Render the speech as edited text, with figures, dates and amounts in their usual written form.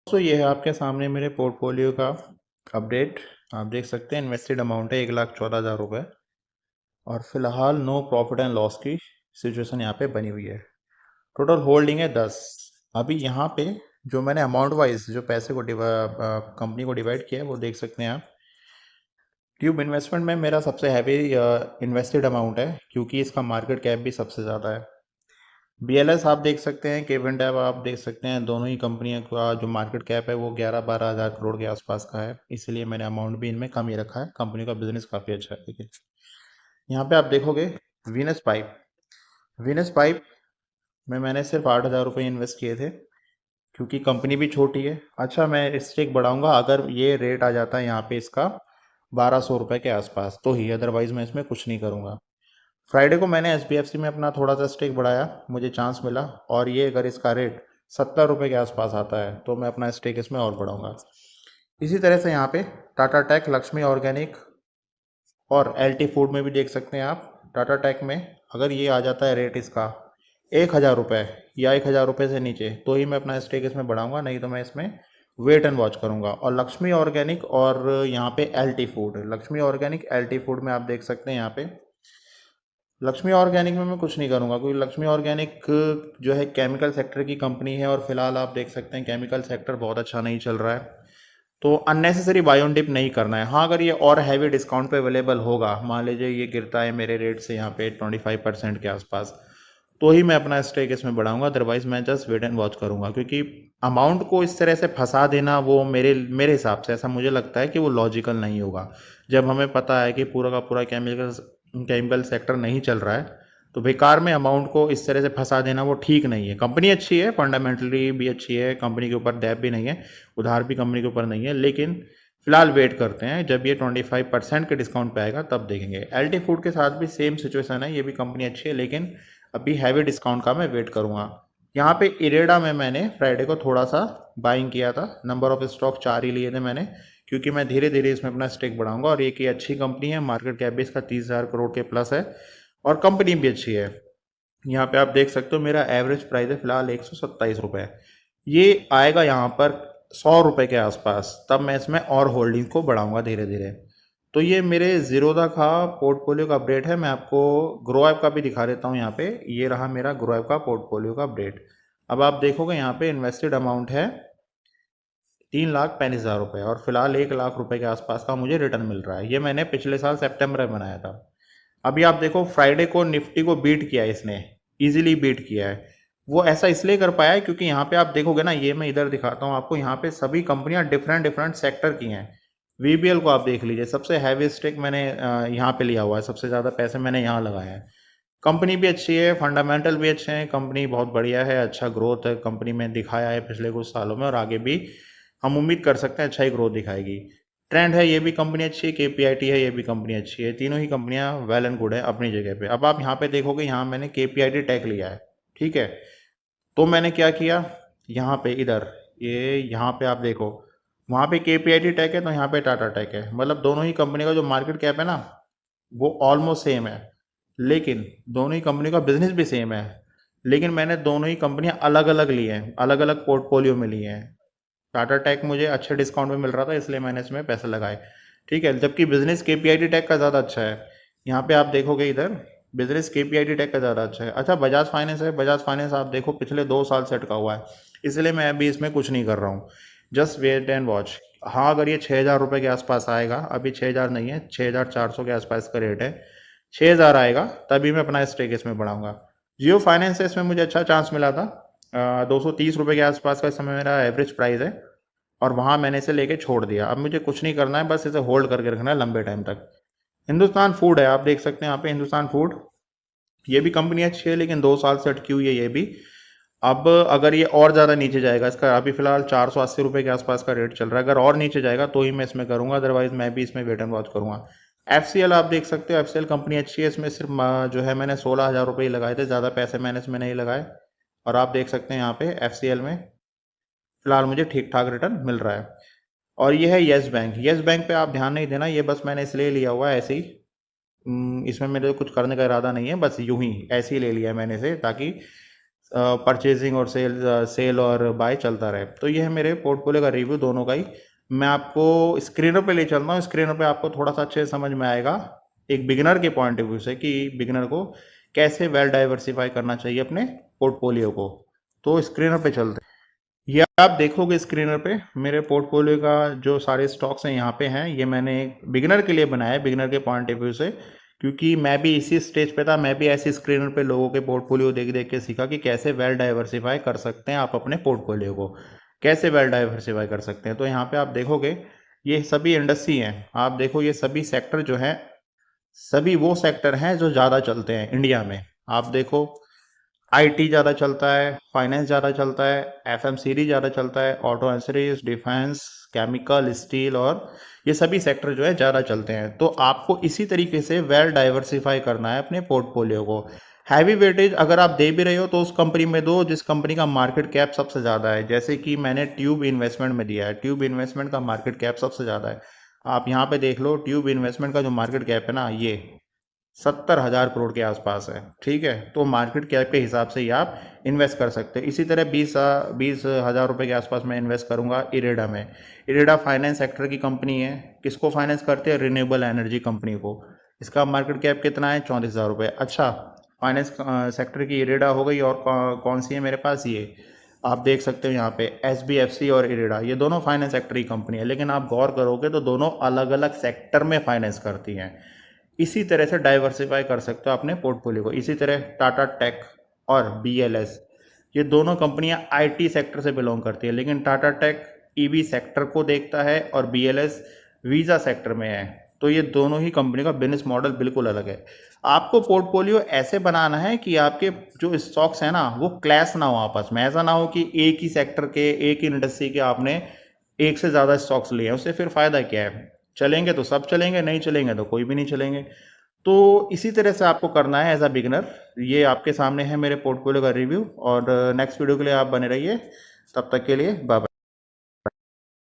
दोस्तों ये है आपके सामने मेरे पोर्टफोलियो का अपडेट। आप देख सकते हैं इन्वेस्टेड अमाउंट है 1,14,000 रुपये और फिलहाल नो प्रॉफिट एंड लॉस की सिचुएशन यहाँ पे बनी हुई है। टोटल होल्डिंग है 10। अभी यहाँ पे जो मैंने अमाउंट वाइज जो पैसे को कंपनी को डिवाइड किया है वो देख सकते हैं आप। ट्यूब इन्वेस्टमेंट में मेरा सबसे हैवी इन्वेस्टेड अमाउंट है क्योंकि इसका मार्केट कैप भी सबसे ज़्यादा है। BLS आप देख सकते हैं, केवन डैब आप देख सकते हैं, दोनों ही कंपनियों का जो मार्केट कैप है वो 11-12 हज़ार करोड़ के आसपास का है। इसलिए मैंने अमाउंट भी इनमें कम ही रखा है। कंपनी का बिजनेस काफ़ी अच्छा है। लेकिन यहाँ पे आप देखोगे वीनस पाइप में मैंने सिर्फ 8,000 रुपये इन्वेस्ट किए थे क्योंकि कंपनी भी छोटी है। अच्छा, मैं स्टेक बढ़ाऊंगा अगर ये रेट आ जाता है यहाँ पे इसका 1,200 रुपये के आसपास तो ही, अदरवाइज मैं इसमें कुछ नहीं करूँगा। फ्राइडे को मैंने SBFC में अपना थोड़ा सा स्टेक बढ़ाया, मुझे चांस मिला, और ये अगर इसका रेट 70 रुपये के आसपास आता है तो मैं अपना स्टेक इसमें और बढ़ाऊंगा। इसी तरह से यहाँ पे टाटा टेक, लक्ष्मी ऑर्गेनिक और LT फूड में भी देख सकते हैं आप। टाटा टेक में अगर ये आ जाता है रेट इसका 1,000 रुपये या 1,000 रुपये से नीचे तो ही मैं अपना स्टेक इसमें बढ़ाऊंगा, नहीं तो मैं इसमें वेट एंड वॉच करूंगा। और लक्ष्मी ऑर्गेनिक और यहाँ पे LT food, Lakshmi organic LT food में आप देख सकते हैं यहाँ पे लक्ष्मी ऑर्गेनिक में मैं कुछ नहीं करूंगा क्योंकि लक्ष्मी ऑर्गेनिक जो है केमिकल सेक्टर की कंपनी है और फिलहाल आप देख सकते हैं केमिकल सेक्टर बहुत अच्छा नहीं चल रहा है, तो अननेसेसरी बाय ऑन डिप नहीं करना है। हाँ, अगर ये और हैवी डिस्काउंट पे अवेलेबल होगा, मान लीजिए ये गिरता है मेरे रेट से यहाँ पे 25% के आसपास, तो ही मैं अपना स्टेक इसमें बढ़ाऊंगा, अदरवाइज मैं जस्ट वेट एंड वॉच करूंगा। क्योंकि अमाउंट को इस तरह से फंसा देना वो मेरे मेरे हिसाब से ऐसा मुझे लगता है कि वो लॉजिकल नहीं होगा। जब हमें पता है कि पूरा का पूरा केमिकल सेक्टर नहीं चल रहा है तो बेकार में अमाउंट को इस तरह से फंसा देना वो ठीक नहीं है। कंपनी अच्छी है, फंडामेंटली भी अच्छी है, कंपनी के ऊपर डेब्ट भी नहीं है, उधार भी कंपनी के ऊपर नहीं है, लेकिन फिलहाल वेट करते हैं, जब ये 25% के डिस्काउंट पे आएगा तब देखेंगे। LT फूड के साथ भी सेम सिचुएशन है, ये भी कंपनी अच्छी है लेकिन अभी हैवी डिस्काउंट का मैं वेट करूँगा। यहाँ पे इरेडा में मैंने फ्राइडे को थोड़ा सा बाइंग किया था, नंबर ऑफ स्टॉक 4 ही लिए थे मैंने, क्योंकि मैं धीरे धीरे इसमें अपना स्टेक बढ़ाऊंगा। और एक ये अच्छी कंपनी है, मार्केट कैप भी इसका 30,000 करोड़ के प्लस है और कंपनी भी अच्छी है। यहाँ पे आप देख सकते हो मेरा एवरेज प्राइस है फिलहाल 127 रुपये। ये आएगा यहाँ पर 100 रुपये के आसपास, तब मैं इसमें और होल्डिंग को बढ़ाऊंगा धीरे धीरे। तो ये मेरे जीरोधा का पोर्टफोलियो का अपडेट है। मैं आपको ग्रो ऐप का भी दिखा देता हूँ। यहाँ पे ये रहा मेरा ग्रो ऐप का पोर्टफोलियो का अपडेट। अब आप देखोगे यहाँ पे इन्वेस्टेड अमाउंट है 3,35,000 रुपये और फिलहाल 1,00,000 रुपये के आसपास का मुझे रिटर्न मिल रहा है। ये मैंने पिछले साल सितंबर में बनाया था। अभी आप देखो फ्राइडे को निफ्टी को बीट किया है इसने, इजीली बीट किया है। वो ऐसा इसलिए कर पाया है क्योंकि यहाँ पे आप देखोगे ना, ये मैं इधर दिखाता हूँ आपको, यहाँ पे सभी कंपनियां डिफरेंट डिफरेंट सेक्टर की हैं। VBL को आप देख लीजिए, सबसे हैवी स्टेक मैंने यहाँ पे लिया हुआ है, सबसे ज़्यादा पैसे मैंने यहाँ लगाए हैं। कंपनी भी अच्छी है, फंडामेंटल भी अच्छे हैं, कंपनी बहुत बढ़िया है, अच्छा ग्रोथ है कंपनी में दिखाया है पिछले कुछ सालों में और आगे भी हम उम्मीद कर सकते हैं अच्छा ही ग्रोथ दिखाएगी। ट्रेंड है, ये भी कंपनी अच्छी है, KPIT है, ये भी कंपनी अच्छी है, तीनों ही कंपनियां वेल एंड गुड है अपनी जगह पे। अब आप यहाँ पे देखोगे, यहाँ मैंने KPIT टेक लिया है, ठीक है। तो मैंने क्या किया, यहाँ पे इधर ये यहाँ पे आप देखो, वहाँ पे KPIT टेक है तो यहाँ पे टाटा टेक है, मतलब दोनों ही कंपनी का जो मार्केट कैप है ना वो ऑलमोस्ट सेम है, लेकिन दोनों ही कंपनी का बिजनेस भी सेम है, लेकिन मैंने दोनों ही कंपनियां अलग अलग ली हैं, अलग अलग पोर्टफोलियो में ली हैं। टाटा टेक मुझे अच्छे डिस्काउंट में मिल रहा था इसलिए मैंने इसमें पैसे लगाए, ठीक है, जबकि बिजनेस KPIT टेक का ज़्यादा अच्छा है। यहाँ पे आप देखोगे इधर बिजनेस KPIT टेक का ज़्यादा अच्छा है। अच्छा, बजाज फाइनेंस है, बजाज फाइनेंस आप देखो पिछले 2 साल से अटका हुआ है, इसलिए मैं अभी इसमें कुछ नहीं कर रहा हूँ, जस्ट वेट एंड वॉच। हाँ, अगर ये 6,000 रुपये के आसपास आएगा, अभी 6,000 नहीं है, 6,400 के आसपास का रेट है, 6,000 आएगा तभी मैं अपना स्टेक इसमें बढ़ाऊंगा। जियो फाइनेंस है, इसमें मुझे अच्छा चांस मिला था, 230 रुपये के आसपास का इस समय मेरा एवरेज प्राइस है और वहाँ मैंने इसे लेके छोड़ दिया। अब मुझे कुछ नहीं करना है, बस इसे होल्ड करके रखना है लंबे टाइम तक। हिंदुस्तान फूड है, आप देख सकते हैं यहाँ पे हिंदुस्तान फूड, ये भी कंपनी अच्छी है लेकिन 2 साल से अटकी हुई है ये भी। अब अगर ये और ज़्यादा नीचे जाएगा, इसका अभी फिलहाल 480 रुपये के आसपास का रेट चल रहा है, अगर और नीचे जाएगा तो ही मैं इसमें करूँगा, अदरवाइज मैं भी इसमें वेट एंड वॉच करूँगा। FCL आप देख सकते हो, FCL कंपनी अच्छी है, इसमें सिर्फ जो है मैंने 16,000 रुपये लगाए थे, ज़्यादा पैसे मैंने इसमें नहीं लगाए। और आप देख सकते हैं यहाँ पे FCL में फिलहाल मुझे ठीक ठाक रिटर्न मिल रहा है। और ये है येस बैंक। येस बैंक पे आप ध्यान नहीं देना, ये बस मैंने इसलिए लिया हुआ है ऐसे ही, इसमें मेरे कुछ करने का इरादा नहीं है, बस यूं ही ऐसे ही ले लिया है मैंने इसे, ताकि परचेजिंग और सेल और बाय चलता रहे। तो ये है मेरे पोर्टफोलियो का रिव्यू दोनों का ही। मैं आपको स्क्रीनर पे ले चलता हूँ, स्क्रीनर पे आपको थोड़ा सा अच्छे से समझ में आएगा एक बिगिनर के पॉइंट ऑफ व्यू से कि बिगिनर को कैसे वेल डाइवर्सिफाई करना चाहिए अपने पोर्टफोलियो को। तो स्क्रीनर पे चलते हैं। ये आप देखोगे स्क्रीनर पे मेरे पोर्टफोलियो का जो सारे स्टॉक्स हैं यहाँ पे हैं, ये मैंने एक बिगिनर के लिए बनाया है, बिगिनर के पॉइंट ऑफ व्यू से, क्योंकि मैं भी इसी स्टेज पे था। मैं भी ऐसी स्क्रीनर पे लोगों के पोर्टफोलियो देख देख के सीखा कि कैसे वेल डाइवर्सिफाई कर सकते हैं आप अपने पोर्टफोलियो को, कैसे वेल डाइवर्सिफाई कर सकते हैं। तो यहाँ पे आप देखोगे ये सभी इंडस्ट्री हैं, आप देखो ये सभी सेक्टर जो हैं, सभी वो सेक्टर हैं जो ज़्यादा चलते हैं इंडिया में। आप देखो आईटी ज़्यादा चलता है, फाइनेंस ज़्यादा चलता है, एफएमसीजी ज़्यादा चलता है, ऑटो एंसरीज, डिफेंस, केमिकल, स्टील, और ये सभी सेक्टर जो है ज़्यादा चलते हैं। तो आपको इसी तरीके से वेल डाइवर्सिफाई करना है अपने पोर्टफोलियो को। हैवी वेटेज अगर आप दे भी रहे हो तो उस कंपनी में दो जिस कंपनी का मार्केट कैप सबसे ज़्यादा है, जैसे कि मैंने ट्यूब इन्वेस्टमेंट में दिया है। ट्यूब इन्वेस्टमेंट का मार्केट कैप सबसे ज़्यादा है। आप यहाँ पे देख लो, ट्यूब इन्वेस्टमेंट का जो मार्केट कैप है ना, ये 70,000 करोड़ के आसपास है। ठीक है, तो मार्केट कैप के हिसाब से ही आप इन्वेस्ट कर सकते हैं। इसी तरह 20,000 रुपये के आसपास मैं इन्वेस्ट करूंगा इरेडा में। इरेडा फाइनेंस सेक्टर की कंपनी है। किसको फाइनेंस करते हैं? रिन्यूएबल एनर्जी कंपनी को। इसका मार्केट कैप कितना है? 34,000 रुपये। अच्छा, फाइनेंस सेक्टर की इरेडा हो गई, और कौन सी है मेरे पास? ये आप देख सकते हो यहाँ पे SBFC और इरेडा, ये दोनों फाइनेंस सेक्टर की कंपनी है, लेकिन आप गौर करोगे तो दोनों अलग अलग सेक्टर में फाइनेंस करती हैं। इसी तरह से डाइवर्सिफाई कर सकते हो अपने पोर्टफोलियो को। इसी तरह टाटा टेक और BLS, ये दोनों कंपनियां IT सेक्टर से बिलोंग करती है, लेकिन टाटा टेक EV सेक्टर को देखता है और BLS वीज़ा सेक्टर में है। तो ये दोनों ही कंपनी का बिजनेस मॉडल बिल्कुल अलग है। आपको पोर्टफोलियो ऐसे बनाना है कि आपके जो स्टॉक्स हैं ना वो क्लैश ना हो आपस में। ऐसा ना हो कि एक ही सेक्टर के, एक ही इंडस्ट्री के आपने एक से ज़्यादा स्टॉक्स लिए हैं, उससे फिर फ़ायदा क्या है? चलेंगे तो सब चलेंगे, नहीं चलेंगे तो कोई भी नहीं चलेंगे। तो इसी तरह से आपको करना है एज अ बिगनर। ये आपके सामने है मेरे पोर्टफोलियो का रिव्यू, और नेक्स्ट वीडियो के लिए आप बने रहिए। तब तक के लिए बाय बाय।